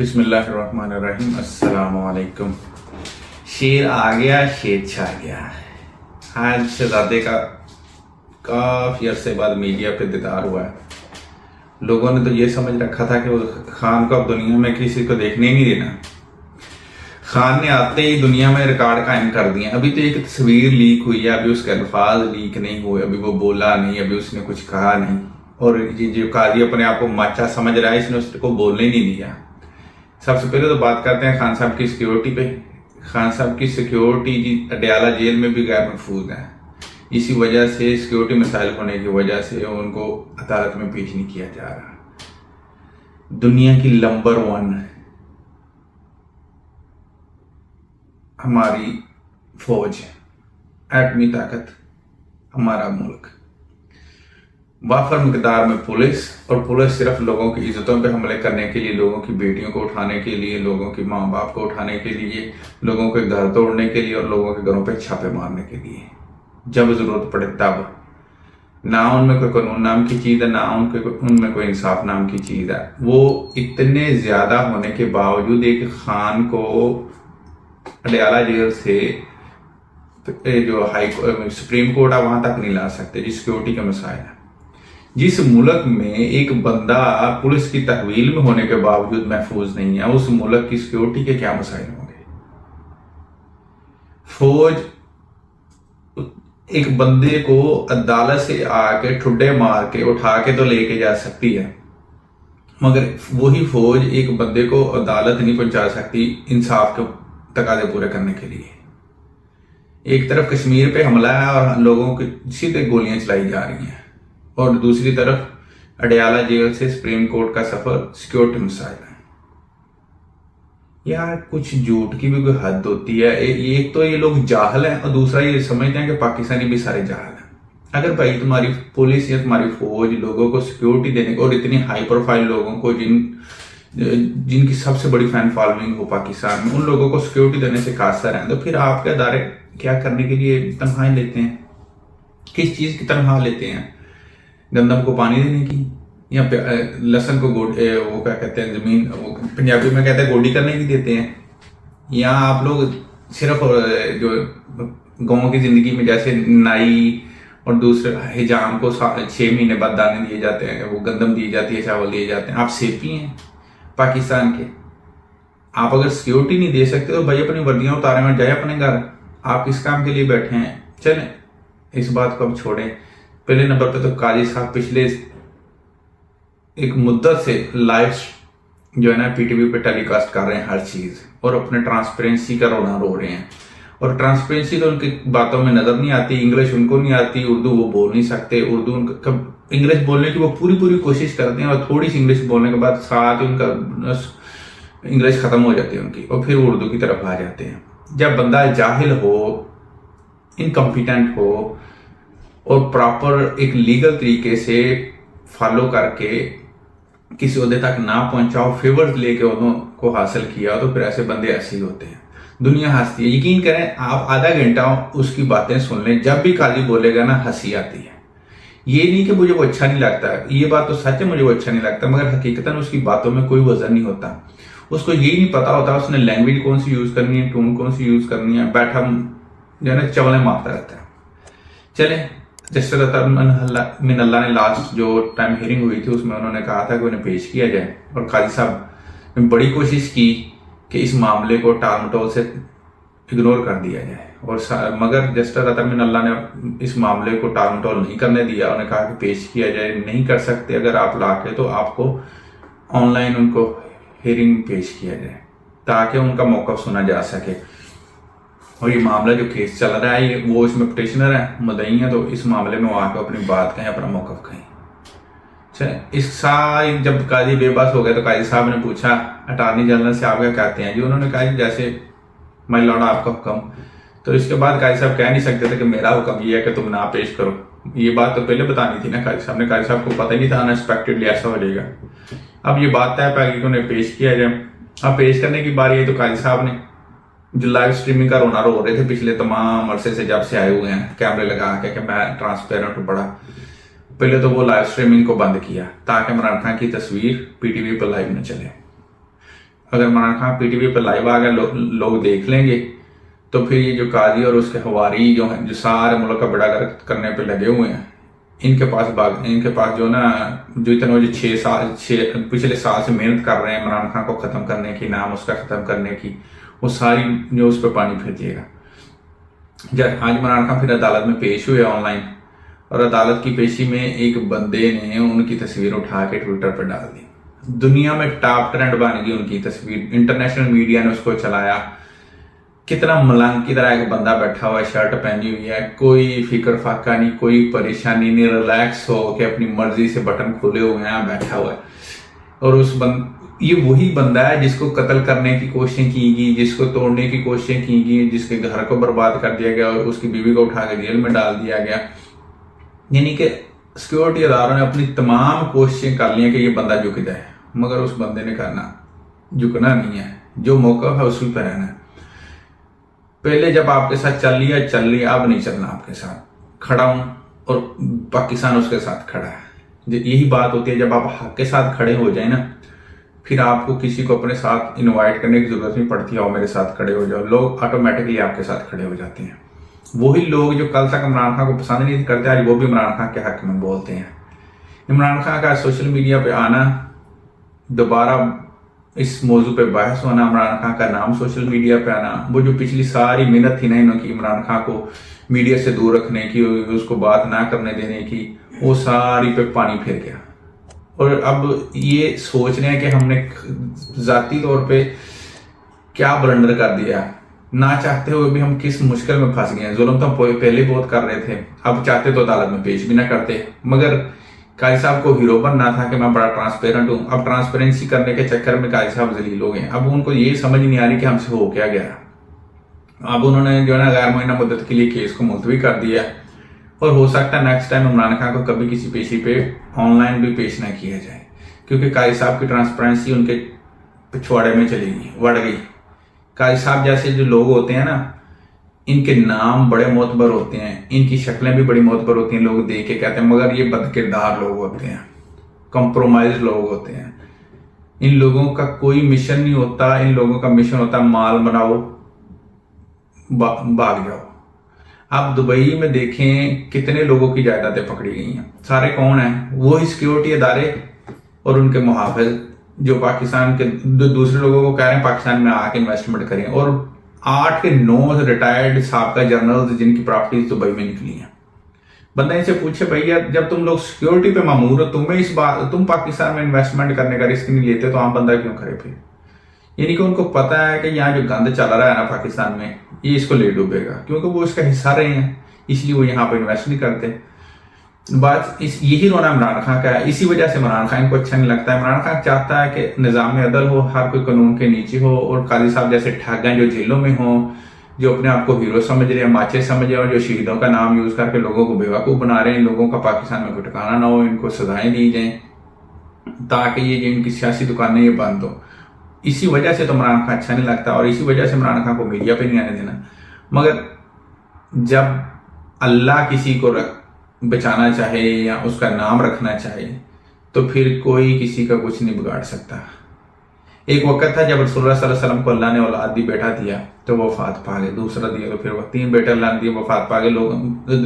بسم اللہ الرحمن الرحیم۔ السلام علیکم۔ شیر آ گیا، شیر چھا گیا۔ آج شہزادے کا کافی عرصے بعد میڈیا پہ دیدار ہوا ہے۔ لوگوں نے تو یہ سمجھ رکھا تھا کہ وہ خان کو اب دنیا میں کسی کو دیکھنے ہی نہیں دینا۔ خان نے آتے ہی دنیا میں ریکارڈ قائم کر دیے۔ ابھی تو ایک تصویر لیک ہوئی ہے، ابھی اس کے الفاظ لیک نہیں ہوئے، ابھی وہ بولا نہیں، ابھی اس نے کچھ کہا نہیں، اور جو قاضی اپنے آپ کو ماچا سمجھ رہا ہے، اس نے اس کو بولنے نہیں دیا۔ سب سے پہلے تو بات کرتے ہیں خان صاحب کی سیکیورٹی پہ۔ خان صاحب کی سیکیورٹی اڈیالہ جیل میں بھی غیر محفوظ ہے۔ اسی وجہ سے سیکیورٹی مسائل ہونے کی وجہ سے ان کو عدالت میں پیش نہیں کیا جا رہا۔ دنیا کی نمبر 1 ہماری فوج، ایٹمی طاقت ہمارا ملک، وافر مقدار میں پولیس، اور پولیس صرف لوگوں کی عزتوں پہ حملے کرنے کے لیے، لوگوں کی بیٹیوں کو اٹھانے کے لیے، لوگوں کی ماں باپ کو اٹھانے کے لیے، لوگوں کے گھر توڑنے کے لیے، اور لوگوں کے گھروں پہ چھاپے مارنے کے لیے جب ضرورت پڑے تب۔ نہ ان میں کوئی قانون نام کی چیز ہے، نہ ان میں کوئی انصاف نام کی چیز ہے۔ وہ اتنے زیادہ ہونے کے باوجود ایک خان کو اڈیالہ جیل سے جو سپریم کورٹ ہے وہاں تک نہیں لا سکتے، جس سیکیورٹی کے مسائل ہیں۔ جس ملک میں ایک بندہ پولیس کی تحویل میں ہونے کے باوجود محفوظ نہیں ہے، اس ملک کی سیکیورٹی کے کیا مسائل ہوں گے؟ فوج ایک بندے کو عدالت سے آ کے ٹھڈے مار کے اٹھا کے تو لے کے جا سکتی ہے، مگر وہی فوج ایک بندے کو عدالت نہیں پہنچا سکتی انصاف کے تقاضے پورے کرنے کے لیے۔ ایک طرف کشمیر پہ حملہ ہے اور لوگوں کی سیدھے گولیاں چلائی جا رہی ہیں، اور دوسری طرف اڈیالہ جیل سے سپریم کورٹ کا سفر، سیکیورٹی مسائل ہیں۔ یار کچھ جھوٹ کی بھی کوئی حد ہوتی ہے۔ ایک تو یہ لوگ جاہل ہیں، اور دوسرا یہ سمجھتے ہیں کہ پاکستانی بھی سارے جاہل ہیں۔ اگر بھائی تمہاری پولیس یا تمہاری فوج لوگوں کو سیکیورٹی دینے کو، اور اتنی ہائی پروفائل لوگوں کو جن کی سب سے بڑی فین فالوئنگ ہو پاکستان میں، ان لوگوں کو سیکیورٹی دینے سے قاصر ہیں، تو پھر آپ کے ادارے کیا کرنے کے لیے تنخواہیں لیتے ہیں؟ کس چیز کی تنخواہ لیتے ہیں؟ گندم کو پانی دینے کی، یا لہسن کو وہ کیا کہتے ہیں، زمین پنجابی میں کہتے ہیں گوڈی کرنے کی دیتے ہیں؟ یا آپ لوگ صرف جو گاؤں کی زندگی میں جیسے نائی اور دوسرے حجام کو 6 مہینے بعد دانے دیے جاتے ہیں، وہ گندم دی جاتی ہے، چاول دیے جاتے ہیں، آپ سیپی ہیں پاکستان کے؟ آپ اگر سیکیورٹی نہیں دے سکتے تو بھائی اپنی وردیاں اتارے میں جائے اپنے گھر۔ آپ کس کام کے لیے بیٹھے ہیں؟ چلیں اس بات کو اب چھوڑیں۔ پہلے نمبر پہ تو قاضی صاحب پچھلے ایک مدت سے لائیو جو ہے نا پی ٹی وی پہ ٹیلی کاسٹ کر رہے ہیں ہر چیز، اور اپنے ٹرانسپیرنسی کا رونا رو رہے ہیں، اور ٹرانسپیرنسی تو ان کی باتوں میں نظر نہیں آتی۔ انگلش ان کو نہیں آتی، اردو وہ بول نہیں سکتے، اردو انگلش بولنے کی وہ پوری کوشش کرتے ہیں، اور تھوڑی سی انگلش بولنے کے بعد ساتھ ان کا انگلش ختم ہو جاتی ہے ان کی، اور پھر اردو کی طرف آ جاتے ہیں۔ جب بندہ جاہل ہو، انکمپیٹنٹ ہو، اور پراپر ایک لیگل طریقے سے فالو کر کے کسی عہدے تک نہ پہنچا ہو، فیورز لے کے انہوں کو حاصل کیا، تو پھر ایسے بندے ایسے ہی ہوتے ہیں۔ دنیا ہنستی ہے۔ یقین کریں آپ آدھا گھنٹہ اس کی باتیں سن لیں، جب بھی قاضی بولے گا نا ہنسی آتی ہے۔ یہ نہیں کہ مجھے وہ اچھا نہیں لگتا، یہ بات تو سچ ہے، مجھے وہ اچھا نہیں لگتا، مگر حقیقتاً اس کی باتوں میں کوئی وزن نہیں ہوتا۔ اس کو یہی نہیں پتا ہوتا اس نے لینگویج کون سی یوز کرنی ہے، ٹون کون سی یوز کرنی ہے، بیٹھا جو ہے نا چولیں مارتا رہتا ہے۔ چلیں، جسٹس عطا من اللہ نے لاسٹ جو ٹائم ہیئرنگ ہوئی تھی، اس میں انہوں نے کہا تھا کہ انہیں پیش کیا جائے، اور قاضی صاحب نے بڑی کوشش کی کہ اس معاملے کو ٹال مٹول سے اگنور کر دیا جائے، اور مگر جسٹس عطا من اللہ نے اس معاملے کو ٹال مٹول نہیں کرنے دیا۔ انہوں نے کہا کہ پیش کیا جائے، نہیں کر سکتے اگر آپ لا کے، تو آپ کو آن لائن ان کو ہیئرنگ پیش کیا جائے تاکہ ان کا موقف سنا جا سکے۔ اور یہ معاملہ جو کیس چل رہا ہے، وہ اس میں پٹیشنر ہیں، مدعی ہیں، تو اس معاملے میں وہ آ کے اپنی بات کہیں، اپنا موقف کہیں۔ چلیں، اس سال جب قاضی بے بس ہو گئے تو قاضی صاحب نے پوچھا اٹارنی جنرل سے آپ کیا کہتے ہیں؟ جی انہوں نے کہا کہ جیسے مائی لارڈ آپ کا حکم۔ تو اس کے بعد قاضی صاحب کہہ نہیں سکتے تھے کہ میرا حکم یہ ہے کہ تم نہ پیش کرو۔ یہ بات تو پہلے بتانی تھی نا قاضی صاحب نے۔ قاضی صاحب کو پتہ ہی نہیں تھا انیکسپیکٹڈلی ایسا ہو جائے گا۔ اب یہ بات طے پہ کہ انہیں پیش کیا جائے۔ اب پیش کرنے کی باری ہے تو قاضی صاحب نے جو لائیو سٹریمنگ کا رونا رو رہے تھے پچھلے تمام عرصے سے، جب سے آئے ہوئے ہیں کیمرے لگا کے کہ میں ٹرانسپیرنٹ ہوں بڑا، پہلے تو وہ لائیو سٹریمنگ کو بند کیا تاکہ عمران خان کی تصویر پی ٹی وی پر لائیو نہ چلے۔ اگر Imran Khan P T V پہ لائیو آ گیا لوگ دیکھ لیں گے تو پھر یہ جو قاضی اور اس کے حواری جو ہیں جو سارے ملک کا بیڑا گرک کرنے پہ لگے ہوئے ہیں ان کے پاس جو نا جو اتنے پچھلے سال سے محنت کر رہے ہیں عمران خان کو ختم کرنے کی نام اس کا ختم کرنے کی وہ ساری جو اس پہ پانی پھیر دیے گا. جب آج عمران خان پھر عدالت میں پیش ہوئے آن لائن اور عدالت کی پیشی میں ایک بندے نے ان کی تصویر اٹھا کے ٹویٹر پہ ڈال دی. دنیا میں ٹاپ ٹرینڈ بن گئی ان کی تصویر, انٹرنیشنل میڈیا نے اس کو چلایا. کتنا ملنگ کی طرح ایک بندہ بیٹھا ہوا ہے, شرٹ پہنی ہوئی ہے, کوئی فکر فاقہ نہیں, کوئی پریشانی نہیں, ریلیکس ہو کے اپنی مرضی سے بٹن کھلے ہوئے ہیں بیٹھا ہوا ہے. اور یہ وہی بندہ ہے جس کو قتل کرنے کی کوششیں کی گئی, جس کو توڑنے کی کوششیں کی گئی, جس کے گھر کو برباد کر دیا گیا اور اس کی بیوی کو اٹھا کے جیل میں ڈال دیا گیا. یعنی کہ سیکورٹی اداروں نے اپنی تمام کوششیں کر لی ہیں کہ یہ بندہ جھک جائے, مگر اس بندے نے کہنا جھکنا نہیں ہے, جو موقع ہے اسی پہ رہنا ہے. پہلے جب آپ کے ساتھ چل لیا, اب نہیں چلنا, آپ کے ساتھ کھڑا ہوں اور پاکستان اس کے ساتھ کھڑا ہے. یہی بات ہوتی ہے جب آپ حق کے ساتھ کھڑے ہو جائیں نا, پھر آپ کو کسی کو اپنے ساتھ انوائٹ کرنے کی ضرورت نہیں پڑتی, آؤ میرے ساتھ کھڑے ہو جاؤ, لوگ آٹومیٹکلی آپ کے ساتھ کھڑے ہو جاتے ہیں. وہی لوگ جو کل تک عمران خان کو پسند نہیں کرتے آج وہ بھی عمران خان کے حق میں بولتے ہیں. عمران خان کا سوشل میڈیا پہ آنا, دوبارہ اس موضوع پہ بحث ہونا, عمران خان کا نام سوشل میڈیا پہ آنا, وہ جو پچھلی ساری محنت تھی نا انہوں کی عمران خان کو میڈیا سے دور رکھنے کی, اس کو بات نہ کرنے دینے کی, وہ ساری پہ پانی پھر گیا. اور اب یہ سوچ رہے ہیں کہ ہم نے ذاتی طور پہ کیا بلنڈر کر دیا, نہ چاہتے ہوئے بھی ہم کس مشکل میں پھنس گئے ہیں. ظلم تو ہم پہلے بہت کر رہے تھے, اب چاہتے تو عدالت میں پیش بھی نہ کرتے, مگر قاضی صاحب کو ہیرو بننا تھا کہ میں بڑا ٹرانسپیرنٹ ہوں. اب ٹرانسپیرنسی کرنے کے چکر میں قاضی صاحب ذلیل ہو گئے. اب ان کو یہ سمجھ نہیں آ رہی کہ ہم سے ہو کیا گیا. اب انہوں نے جو ہے نا غیر معینہ مدت کے لیے کیس کو ملتوی کر دیا, اور ہو سکتا ہے نیکسٹ ٹائم عمران خان کو کبھی کسی پیشی پہ آن لائن بھی پیش نہ کیا جائے, کیونکہ قاضی صاحب کی ٹرانسپیرنسی ان کے پچھواڑے میں چلی گئی, وڑ گئی. قاضی صاحب جیسے جو لوگ ہوتے ہیں نا, ان کے نام بڑے معتبر ہوتے ہیں, ان کی شکلیں بھی بڑی معتبر ہوتی ہیں, لوگ دیکھ کے کہتے ہیں, مگر یہ بد کردار لوگ ہوتے ہیں, کمپرومائز لوگ ہوتے ہیں. ان لوگوں کا کوئی مشن نہیں ہوتا, ان لوگوں کا مشن ہوتا ہے مال بناؤ بھاگ جاؤ. آپ دبئی میں دیکھیں کتنے لوگوں کی جائیدادیں پکڑی گئی ہیں. سارے کون ہیں؟ وہی سیکیورٹی ادارے اور ان کے محافظ جو پاکستان کے دوسرے لوگوں کو کہہ رہے ہیں پاکستان میں آ کے انویسٹمنٹ کریں, اور 8 کے 9 ریٹائرڈ سابقہ جنرل جن کی پراپرٹیز دبئی میں نکلی ہیں. بندہ ان سے پوچھے بھائی جب تم لوگ سیکیورٹی پہ مامور ہو, تم پاکستان میں انویسٹمنٹ کرنے کا رسک نہیں لیتے, تو عام بندہ کیوں کرے پھر؟ یعنی کہ ان کو پتا ہے کہ یہاں جو گند چل رہا ہے نا پاکستان میں, یہ اس کو لے ڈوبے گا, کیونکہ وہ اس کا حصہ رہے ہیں, اس لیے وہ یہاں پہ انویسٹ نہیں کرتے. بات یہی رونا عمران خان کا ہے, اسی وجہ سے عمران خان کو اچھا نہیں لگتا ہے. عمران خان چاہتا ہے کہ نظام عدل ہو, ہر کوئی قانون کے نیچے ہو, اور قاضی صاحب جیسے ٹھگ ہیں جو جیلوں میں ہوں, جو اپنے آپ کو ہیرو سمجھ رہے ہیں, ماچے سمجھ رہے ہیں, اور جو شہیدوں کا نام یوز کر کے لوگوں کو بیوقوف بنا رہے ہیں, ان لوگوں کا پاکستان میں کوئی ٹھکانا نہ ہو, ان کو سزائیں دی جائیں تاکہ یہ جو ان کی سیاسی دکانیں یہ بند ہو. اسی وجہ سے تو عمران خان اچھا نہیں لگتا, اور اسی وجہ سے عمران خان کو میڈیا پہ نہیں آنے دینا. مگر جب اللہ کسی کو بچانا چاہے یا اس کا نام رکھنا چاہے تو پھر کوئی کسی کا کچھ نہیں بگاڑ سکتا. ایک وقت تھا جب رسول اللہ صلی اللہ علیہ وسلم کو اللہ نے اولاد دی, بیٹا دیا تو وہ وفات پا گئے, دوسرا دیا تو پھر وہ 3 بیٹے اللہ نے دیے, وفات پا گئے. لوگ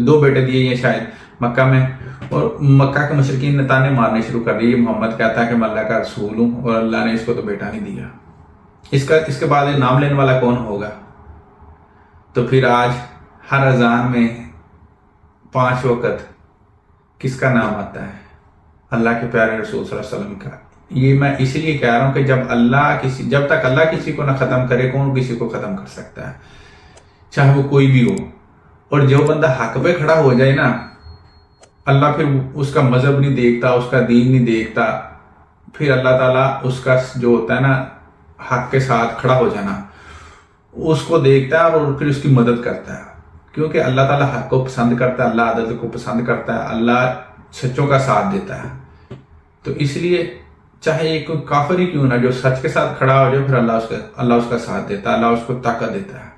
2 بیٹے دیے ہیں شاید مکہ میں, اور مکہ کے مشرکین نے تانے مارنے شروع کر دیے, محمد کہتا ہے کہ میں اللہ کا رسول ہوں, اور اللہ نے اس کو تو بیٹا نہیں دیا. اس کے بعد نام لینے والا کون ہوگا؟ تو پھر آج ہر اذان میں 5 وقت کس کا نام آتا ہے؟ اللہ کے پیارے رسول صلی اللہ علیہ وسلم کا. یہ میں اس لیے کہہ رہا ہوں کہ جب تک اللہ کسی کو نہ ختم کرے, کون کسی کو ختم کر سکتا ہے, چاہے وہ کوئی بھی ہو. اور جو بندہ حق پہ کھڑا ہو جائے نا, اللہ پھر اس کا مذہب نہیں دیکھتا, اس کا دین نہیں دیکھتا, پھر اللہ تعالیٰ اس کا جو ہوتا ہے نا حق کے ساتھ کھڑا ہو جانا, اس کو دیکھتا ہے اور پھر اس کی مدد کرتا ہے. کیونکہ اللہ تعالیٰ حق کو پسند کرتا ہے, اللہ عدل کو پسند کرتا ہے, اللہ سچوں کا ساتھ دیتا ہے. تو اس لیے چاہے یہ کوئی کافر ہی کیوں نہ, جو سچ کے ساتھ کھڑا ہو جائے, پھر اللہ اس کا ساتھ دیتا ہے, اللہ اس کو طاقت دیتا ہے.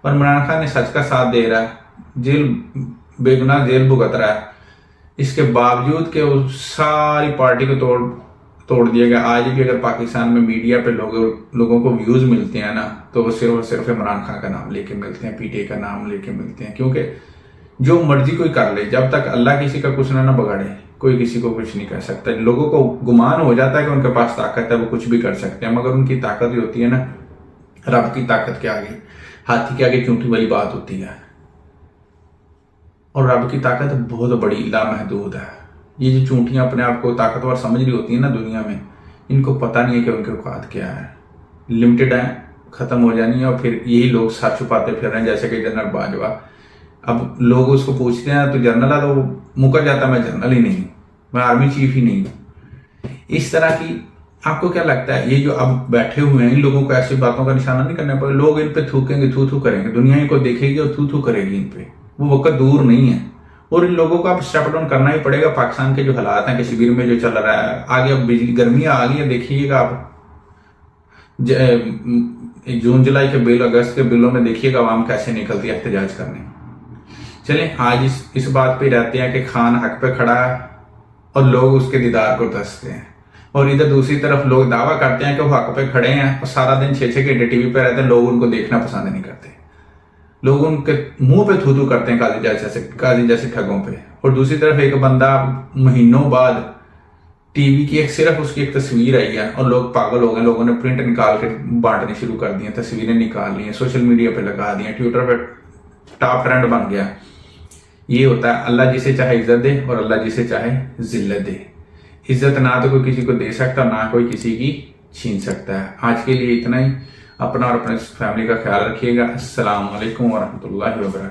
اور عمران خان نے سچ کا ساتھ دے رہا ہے, بے گناہ جیل بھگت رہا ہے, اس کے باوجود کہ وہ ساری پارٹی کو توڑ دیا گیا. آج بھی اگر پاکستان میں میڈیا پہ لوگوں کو ویوز ملتے ہیں نا تو وہ صرف اور صرف عمران خان کا نام لے کے ملتے ہیں, پی ٹی آئی کا نام لے کے ملتے ہیں. کیونکہ جو مرضی کوئی کر لے, جب تک اللہ کسی کا کچھ نہ بگاڑے کوئی کسی کو کچھ نہیں کر سکتا. لوگوں کو گمان ہو جاتا ہے کہ ان کے پاس طاقت ہے, وہ کچھ بھی کر سکتے ہیں, مگر ان کی طاقت جو ہوتی ہے نا رب کی طاقت کے آگے, ہاتھی کے آگے چونٹی والی بات ہوتی ہے. اور رب کی طاقت بہت بڑی لامحدود ہے. یہ جو چونٹیاں اپنے آپ کو طاقتور سمجھ رہی ہوتی ہیں نا دنیا میں, ان کو پتہ نہیں ہے کہ ان کے اوقات کیا ہے, لمیٹڈ ہیں, ختم ہو جانی ہے. اور پھر یہی لوگ سر چھپاتے پھر رہے ہیں, جیسے کہ جنرل باجوہ. اب لوگ اس کو پوچھتے ہیں تو جنرل ہے, تو وہ مکر جاتا ہے میں جنرل ہی نہیں ہوں, میں آرمی چیف ہی نہیں ہوں. اس طرح کی آپ کو کیا لگتا ہے یہ جو اب بیٹھے ہوئے ہیں ان لوگوں کو ایسی باتوں کا نشانہ نہیں کرنا پڑے؟ لوگ ان پہ تھوکیں گے, تھو کریں گے, دنیا ان کو دیکھے گی اور تھو کرے گی ان پہ. وہ وقت دور نہیں ہے اور ان لوگوں کو اب اسٹیپ ڈاؤن کرنا ہی پڑے گا. پاکستان کے جو حالات ہیں کشمیر میں جو چل رہا ہے, آگے اب بجلی گرمیاں آ گئی ہیں, دیکھیے گا آپ جون جولائی کے بل, اگست کے بلوں میں دیکھیے گا عوام کیسے نکلتی ہے احتجاج کرنے. چلیں آج اس بات پہ رہتے ہیں کہ خان حق پہ کھڑا ہے اور لوگ اس کے دیدار کو ترستے ہیں, اور ادھر دوسری طرف لوگ دعویٰ کرتے ہیں کہ وہ حق پہ کھڑے ہیں اور سارا دن 6 گھنٹے ٹی وی پہ رہتے ہیں, لوگ ان کو دیکھنا پسند نہیں کرتے. لوگ ان کے منہ پہ تھو کرتے ہیں قاضی جیسے ٹھگوں پہ. اور دوسری طرف ایک بندہ مہینوں بعد ٹی وی کی صرف اس کی ایک تصویر آئی ہے اور لوگ پاگل ہو گئے, لوگوں نے پرنٹ نکال کے بانٹنے شروع کر دی ہیں, تصویریں نکال لی ہیں, سوشل میڈیا پہ لگا دی ہیں, ٹویٹر پہ ٹاپ ٹرینڈ بن گیا. یہ ہوتا ہے اللہ جسے چاہے عزت دے اور اللہ جسے چاہے ذلت دے. عزت نہ تو کوئی کسی کو دے سکتا, نہ کوئی کسی کی چھین سکتا ہے. آج کے لیے اتنا ہی. اپنا اور اپنے فیملی کا خیال رکھیے گا. السلام علیکم ورحمۃ اللہ وبرکاتہ.